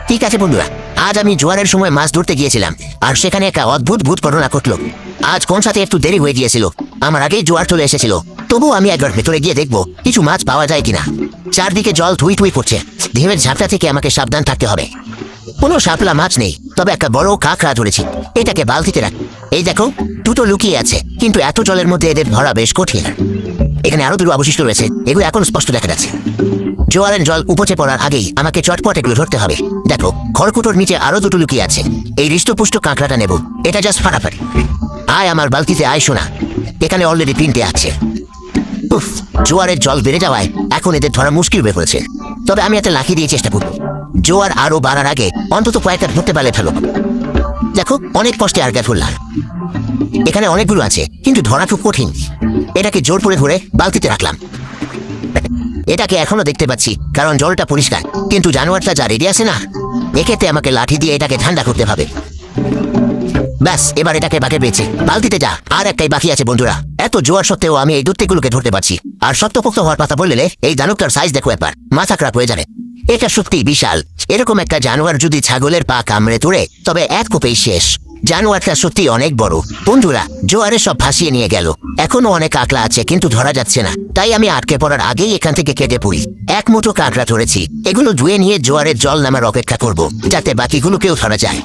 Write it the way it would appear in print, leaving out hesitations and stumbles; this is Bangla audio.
ঠিক আছে বন্ধুরা, আজ আমি জোয়ারের সময় মাছ ধরতে গিয়েছিলাম, আর সেখানে একটা অদ্ভুত ভূত ঘটনা ঘটলো। আজ কোন সাথে একটু দেরি হয়ে গিয়েছিল, আমার আগেই জোয়ার চলে এসেছিল। তবুও আমি একবার ভেতরে গিয়ে দেখবো কিছু মাছ পাওয়া যায় কিনা। চারদিকে জল থুই থুই পড়ছে, ঢেউয়ের ঝাপটা থেকে আমাকে সাবধান থাকতে হবে। কোনো শাপলা মাছ নেই, তবে একটা বড় কাঁকড়া ধরেছি। এটাকে বালতিতে রাখ। এই দেখো, দুটো লুকিয়ে আছে, কিন্তু এত জলের মধ্যে এদের ধরা বেশ কঠিন। এখানে আরো দুটো অবশিষ্ট রয়েছে, এগুলো এখন স্পষ্ট দেখা যাচ্ছে। জোয়ারের জল উপচে পড়ার আগেই আমাকে চটপট এগুলো ধরতে হবে। দেখো, খড়কুটোর নিচে আরো দুটো লুকিয়ে আছে। এই হৃষ্টপুষ্ট কাঁকড়াটা নেব, এটা জাস্ট ফাটাফাটি। আয় আমার বালতিতে আয় শোনা, এখানে অলরেডি 3টে আছে। উফ, জোয়ারের জল বেড়ে যাওয়ায় এখন এদের ধরা মুশকিল হয়ে পড়েছে। তবে আমি একটা লাঠি দিয়ে চেষ্টা করব। জোয়ার আরো বাড়ার আগে অন্তত কয়েকটা ধরতে পারলে ভালো। দেখো, অনেক কষ্টে আর ধরলাম। এখানে অনেকগুলো আছে, কিন্তু ধরা খুব কঠিন। এটাকে জোর করে ধরে বালতিতে রাখলাম। এটাকে এখনো দেখতে পাচ্ছি, কারণ জলটা পরিষ্কার, কিন্তু জানোয়ারটা যা রেডি আছে না, এক্ষেত্রে আমাকে লাঠি দিয়ে এটাকে ঠান্ডা করতে হবে। ব্যাস, এবার এটাকে বাকে পেয়েছে। বালতিতে যা, আর একটাই বাকি আছে বন্ধুরা। এত জোয়ার সত্ত্বেও আমি এই দূরটিগুলোকে ধরতে পারছি। আর শক্তপোক্ত হওয়ার কথা বললে এই দানবটার সাইজ দেখো একবার, মাথা খারাপ হয়ে যাবে। এটা সত্যি বিশাল। এরকম একটা জানোয়ার যদি ছাগলের পা কামড়ে তোড়ে, তবে এক কোপেই শেষ। জানোয়ারটা সত্যি অনেক বড়। বন্ধুরা, জোয়ারে সব ভাসিয়ে নিয়ে গেল। এখনো অনেক কাঁকড়া আছে, কিন্তু ধরা যাচ্ছে না। তাই আমি আটকে পড়ার আগেই এখান থেকে কেটে পড়ি। এক মুঠো কাঁকড়া ধরেছি, এগুলো ধুয়ে নিয়ে জোয়ারের জল নামার অপেক্ষা করব, যাতে বাকিগুলোকেও ধরা যায়।